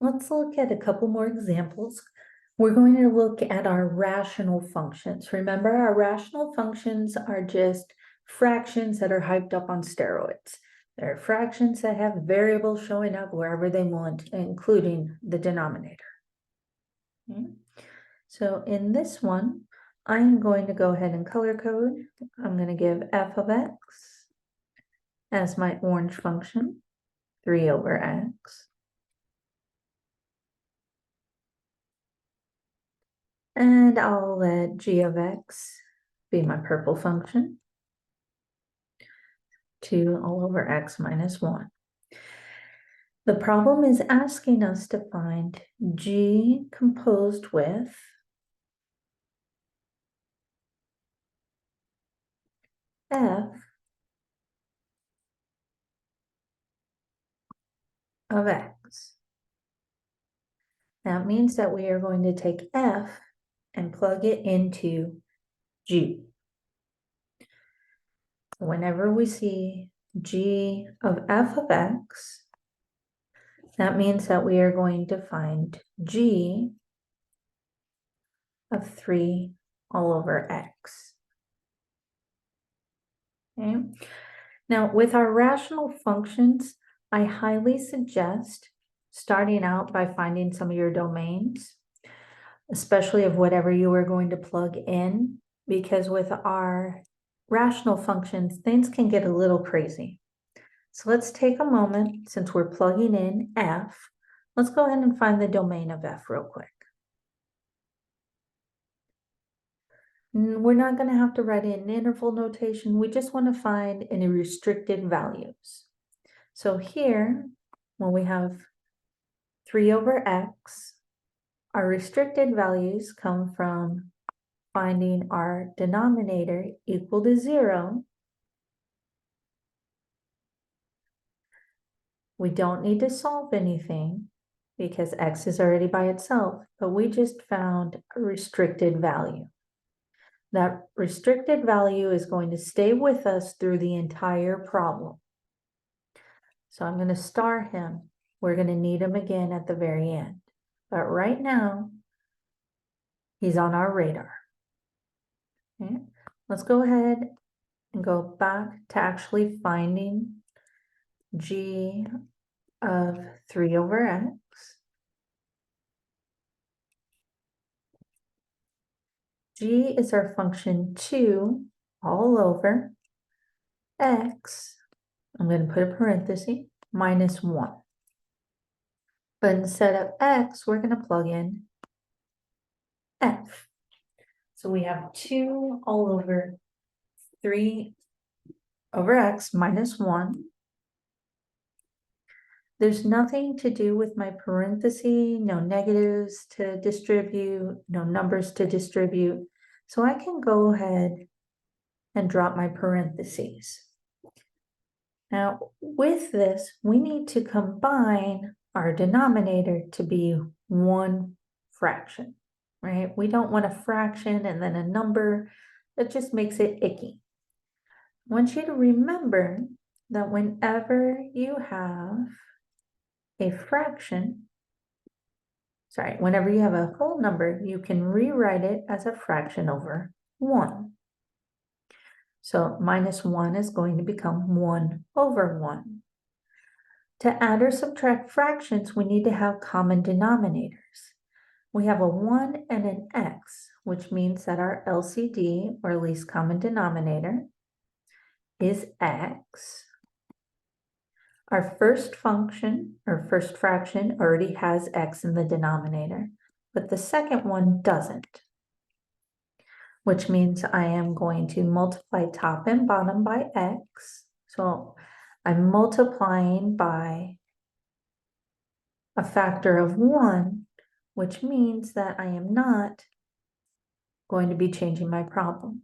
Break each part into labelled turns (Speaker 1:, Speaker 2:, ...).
Speaker 1: Let's look at a couple more examples. We're going to look at our rational functions. Remember, our rational functions are just fractions that are hyped up on steroids. They're fractions that have variables showing up wherever they want, including the denominator. Okay. So in this one, I'm going to go ahead and color code. I'm going to give f of x as my orange function, 3 over x. And I'll let g of x be my purple function, 2 all over x minus 1. The problem is asking us to find g composed with f of x. That means that we are going to take f and plug it into g. Whenever we see g of f of x, that means that we are going to find g of 3 all over x. Okay. Now, with our rational functions, I highly suggest starting out by finding some of your domains, especially of whatever you are going to plug in, because with our rational functions, things can get a little crazy. So let's take a moment, since we're plugging in f, let's go ahead and find the domain of f real quick. We're not going to have to write in interval notation. We just want to find any restricted values. So here, when we have 3 over x, our restricted values come from finding our denominator equal to 0. We don't need to solve anything because x is already by itself, but we just found a restricted value. That restricted value is going to stay with us through the entire problem. So I'm going to star him. We're going to need him again at the very end. But right now, he's on our radar. Okay. Let's go ahead and go back to actually finding g of 3 over x. G is our function 2 all over x. I'm going to put a parenthesis, minus 1. But instead of x, we're going to plug in f. So we have 2 all over 3 over x minus 1. There's nothing to do with my parenthesis, no negatives to distribute, no numbers to distribute. So I can go ahead and drop my parentheses. Now, with this, we need to combine our denominator to be one fraction, right? We don't want a fraction and then a number. That just makes it icky. I want you to remember that whenever you have a fraction, whenever you have a whole number, you can rewrite it as a fraction over 1. So minus 1 is going to become 1 over 1. To add or subtract fractions, we need to have common denominators. We have a 1 and an x, which means that our LCD, or least common denominator, is x. Our first function, or first fraction, already has x in the denominator, but the second one doesn't, which means I am going to multiply top and bottom by x. So I'm multiplying by a factor of 1, which means that I am not going to be changing my problem.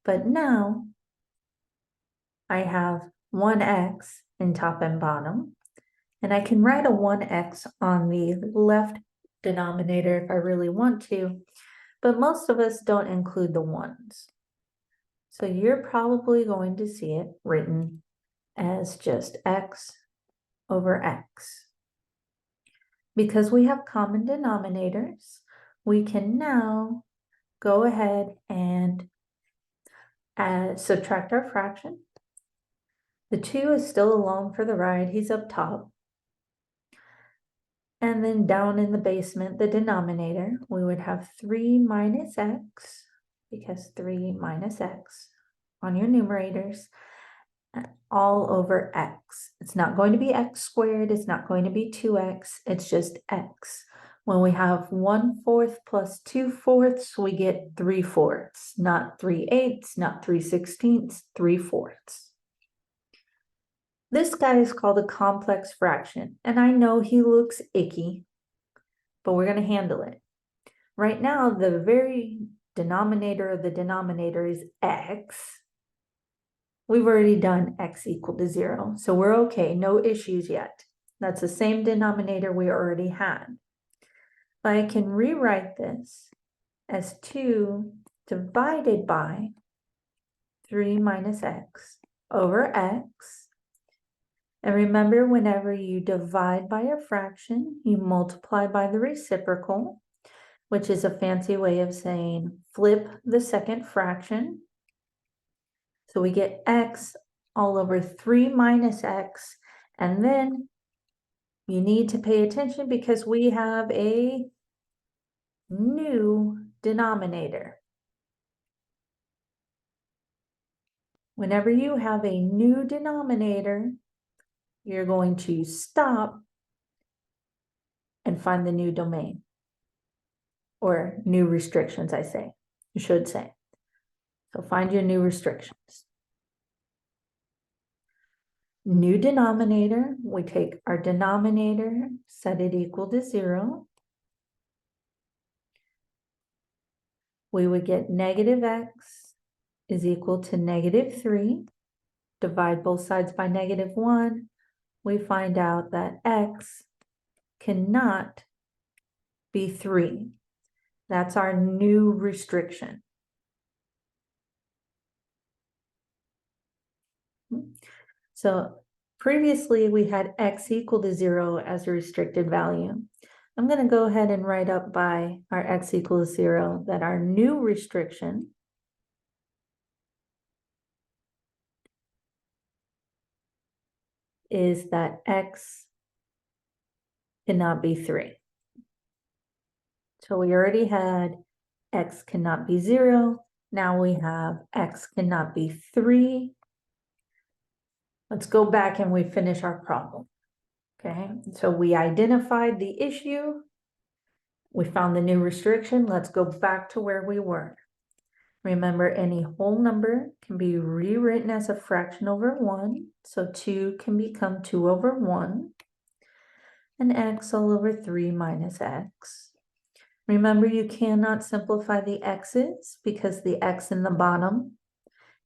Speaker 1: But now I have 1x in top and bottom, and I can write a 1x on the left denominator if I really want to, but most of us don't include the ones. So you're probably going to see it written as just x over x. because we have common denominators, we can now go ahead and subtract our fraction. The 2 is still along for the ride, he's up top. And then down in the basement, the denominator, we would have 3 minus x, because 3 minus x on your numerators, all over x. It's not going to be x squared, it's not going to be 2x, it's just x. When we have 1/4 plus 2/4, we get 3/4, not 3/8, not 3/16, 3/4. This guy is called a complex fraction, and I know he looks icky, but we're going to handle it. Right now, the very denominator of the denominator is x. We've already done x equal to 0, so we're okay, no issues yet. That's the same denominator we already had. But I can rewrite this as 2 divided by 3 minus x over x. And remember, whenever you divide by a fraction, you multiply by the reciprocal, which is a fancy way of saying flip the second fraction. So we get x all over 3 minus x, and then you need to pay attention because we have a new denominator. Whenever you have a new denominator, you're going to stop and find the new domain, or new restrictions, you should say. So find your new restrictions. New denominator, we take our denominator, set it equal to 0. We would get negative x is equal to negative 3. Divide both sides by negative 1. We find out that x cannot be 3. That's our new restriction. So previously we had x equal to 0 as a restricted value. I'm going to go ahead and write up by our x equals 0 that our new restriction is that x cannot be 3. So we already had x cannot be 0. Now we have x cannot be 3. Let's go back and we finish our problem. Okay, so we identified the issue. We found the new restriction. Let's go back to where we were. Remember, any whole number can be rewritten as a fraction over 1. So 2 can become 2 over 1. And x all over 3 minus x. Remember, you cannot simplify the x's because the x in the bottom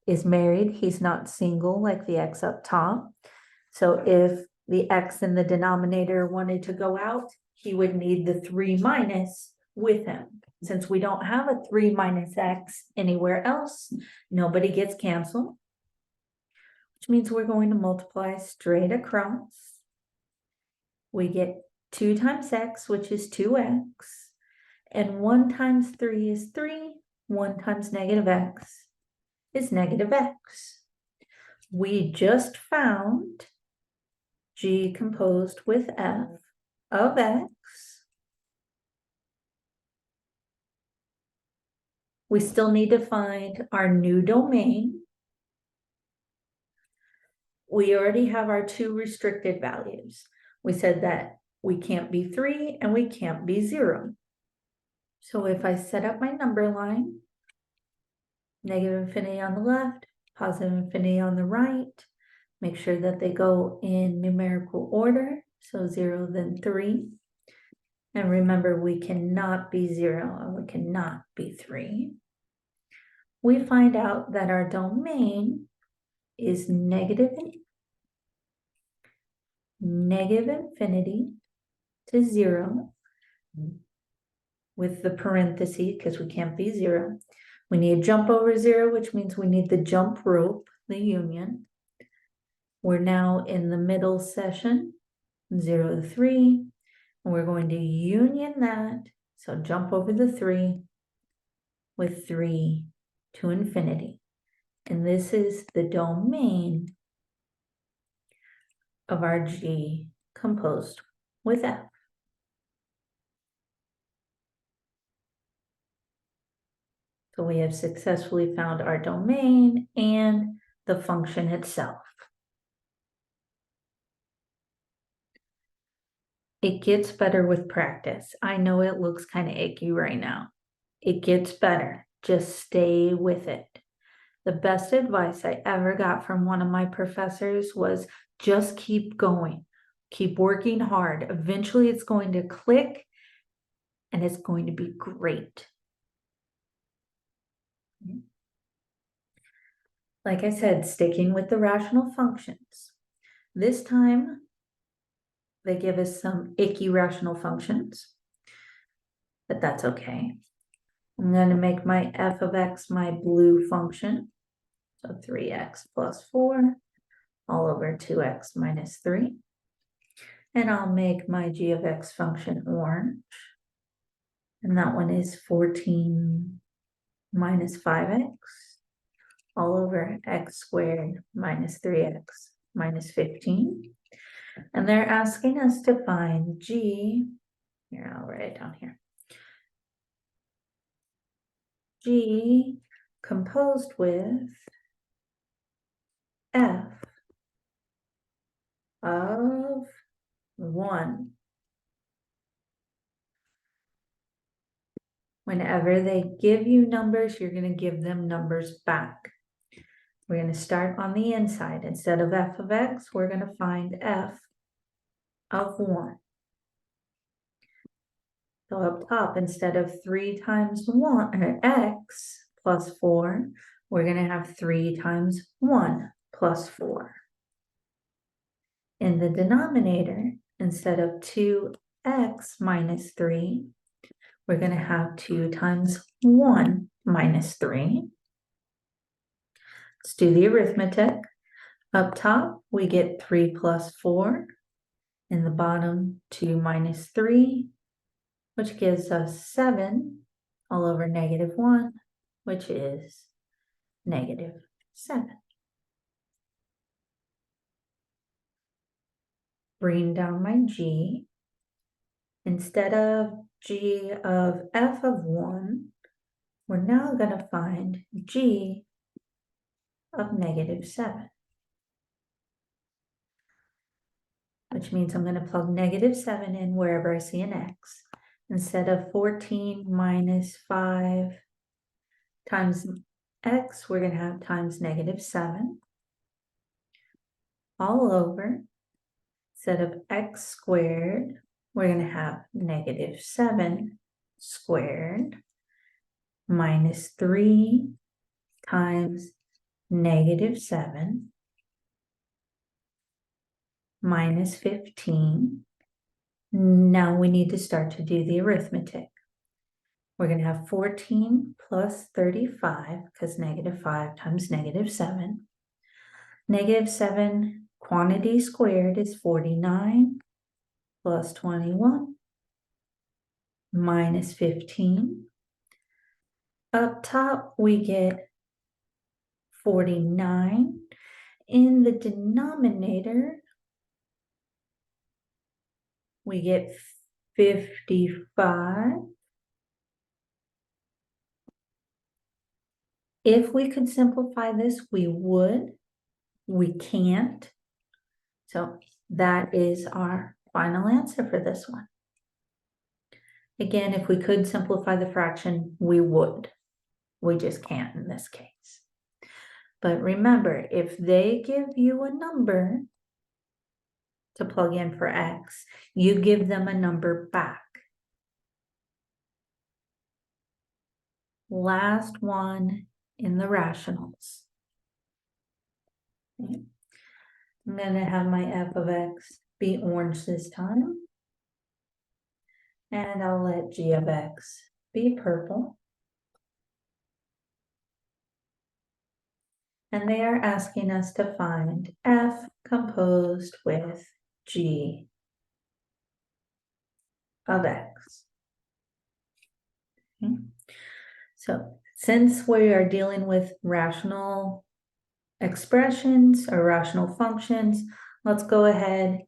Speaker 1: is married. He's not single like the x up top. So if the x in the denominator wanted to go out, he would need the 3 minus with him. Since we don't have a 3 minus x anywhere else, nobody gets canceled, which means we're going to multiply straight across. We get 2 times x, which is 2x, and 1 times 3 is 3. 1 times negative x is negative x. We just found G composed with f of x. We still need to find our new domain. We already have our 2 restricted values. We said that we can't be 3 and we can't be 0. So if I set up my number line, negative infinity on the left, positive infinity on the right, make sure that they go in numerical order. So 0, then 3. And remember, we cannot be 0 and we cannot be 3. We find out that our domain is negative infinity to 0 with the parenthesis because we can't be 0. We need to jump over 0, which means we need the jump rope, the union. We're now in the middle session, 0 to 3. We're going to union that, so jump over the 3 with 3 to infinity. And this is the domain of our G composed with F. So we have successfully found our domain and the function itself. It gets better with practice. I know it looks kind of icky right now. It gets better. Just stay with it. The best advice I ever got from one of my professors was just keep going. Keep working hard. Eventually it's going to click and it's going to be great. Like I said, sticking with the rational functions. This time, they give us some icky rational functions, but that's okay. I'm going to make my f of x my blue function. So 3x plus 4 all over 2x minus 3. And I'll make my g of x function orange. And that one is 14 minus 5x all over x squared minus 3x minus 15. And they're asking us to find g, here, I'll write it down here. G composed with f of 1. Whenever they give you numbers, you're going to give them numbers back. We're going to start on the inside. Instead of f of x, we're going to find f of 1. So up top, instead of 3 times 1, or x plus 4, we're going to have 3 times 1 plus 4. In the denominator, instead of 2x minus 3, we're going to have 2 times 1 minus 3. Let's do the arithmetic. Up top, we get 3 plus 4. In the bottom, 2 minus 3, which gives us 7 all over negative 1, which is negative 7. Bring down my g. Instead of g of f of 1, we're now going to find g of negative 7. Which means I'm going to plug negative 7 in wherever I see an x. Instead of 14 minus 5 times x, we're going to have times negative 7 all over. Instead of x squared, we're going to have negative 7 squared minus 3 times negative 7 minus 15. Now we need to start to do the arithmetic. We're going to have 14 plus 35, because negative 5 times negative 7. Negative 7 quantity squared is 49 plus 21 minus 15. Up top, we get 49. In the denominator, we get 55. If we could simplify this, we would. We can't. So that is our final answer for this one. Again, if we could simplify the fraction, we would. We just can't in this case. But remember, if they give you a number to plug in for x, you give them a number back. Last one in the rationals. Okay. I'm going to have my f of x be orange this time. And I'll let g of x be purple. And they are asking us to find f composed with g. of x. Okay. So since we are dealing with rational expressions or rational functions, let's go ahead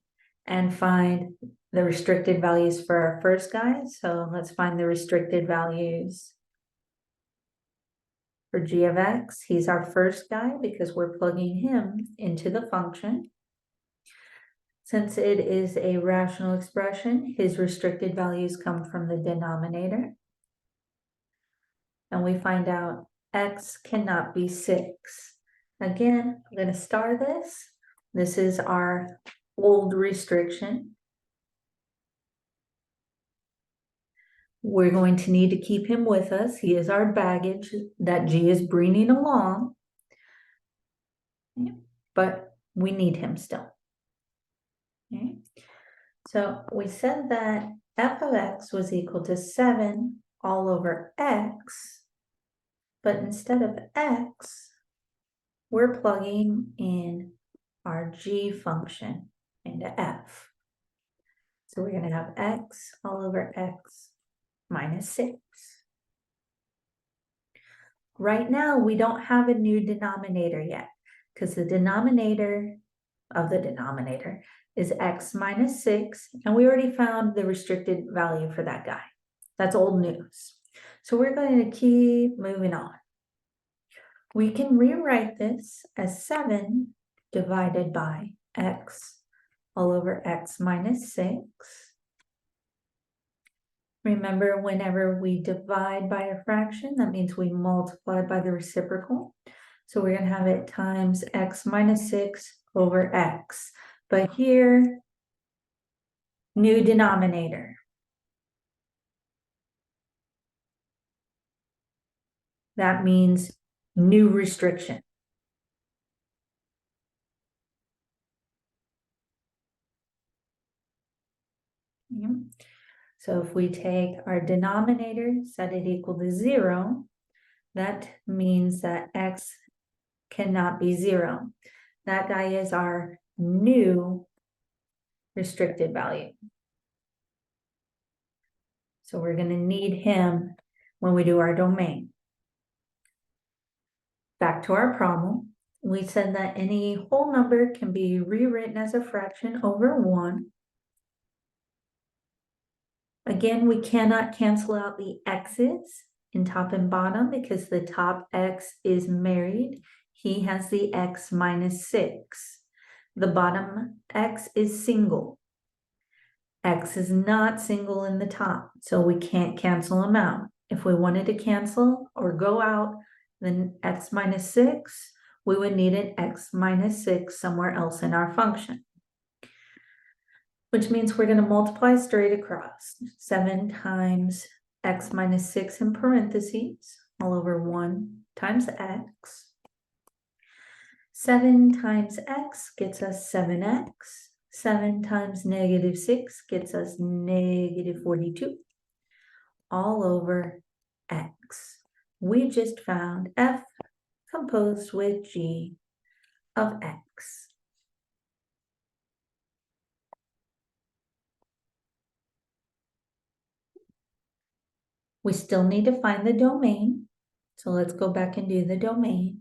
Speaker 1: and find the restricted values for our first guy. So let's find the restricted values for g of x. He's our first guy because we're plugging him into the function. Since it is a rational expression, his restricted values come from the denominator. And we find out x cannot be 6. Again, I'm going to star this. This is our old restriction. We're going to need to keep him with us. He is our baggage that G is bringing along. But we need him still. Okay. So we said that f of x was equal to 7 all over x. But instead of x, we're plugging in our g function into f. So we're going to have x all over x minus 6. Right now, we don't have a new denominator yet because the denominator of the denominator is x minus 6, and we already found the restricted value for that guy. That's old news. So we're going to keep moving on. We can rewrite this as 7 divided by x all over x minus 6. Remember, whenever we divide by a fraction, that means we multiply by the reciprocal. So we're going to have it times x minus 6 over x. But here, new denominator. That means new restriction. So if we take our denominator, set it equal to 0, that means that x cannot be 0. That guy is our new restricted value. So we're going to need him when we do our domain. Back to our problem. We said that any whole number can be rewritten as a fraction over 1. Again, we cannot cancel out the x's in top and bottom because the top x is married. He has the x minus 6. The bottom x is single. X is not single in the top, so we can't cancel them out. If we wanted to cancel or go out, then x minus 6, we would need an x minus 6 somewhere else in our function. Which means we're going to multiply straight across. 7 times x minus 6 in parentheses, all over 1 times x. 7 times x gets us 7x. 7 times negative 6 gets us negative 42, all over x. We just found f composed with g of x. We still need to find the domain. So let's go back and do the domain.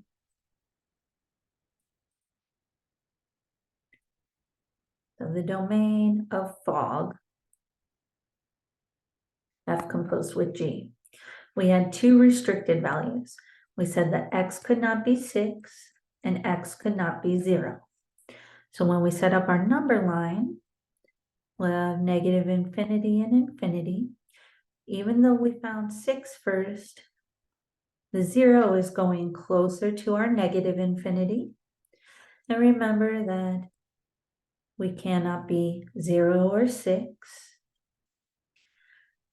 Speaker 1: So the domain of fog, f composed with g. We had 2 restricted values. We said that x could not be 6 and x could not be 0. So when we set up our number line, we'll have negative infinity and infinity. Even though we found 6 first, the 0 is going closer to our negative infinity. And remember that we cannot be 0 or 6.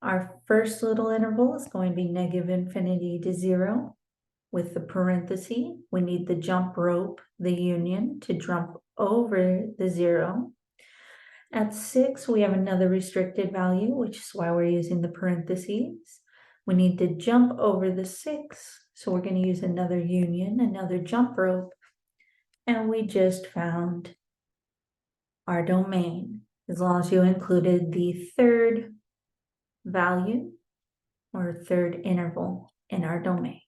Speaker 1: Our first little interval is going to be negative infinity to 0. With the parenthesis, we need the jump rope, the union, to jump over the 0. At 6, we have another restricted value, which is why we're using the parentheses. We need to jump over the 6, so we're going to use another union, another jump rope, and we just found our domain, as long as you included the third value or a third interval in our domain.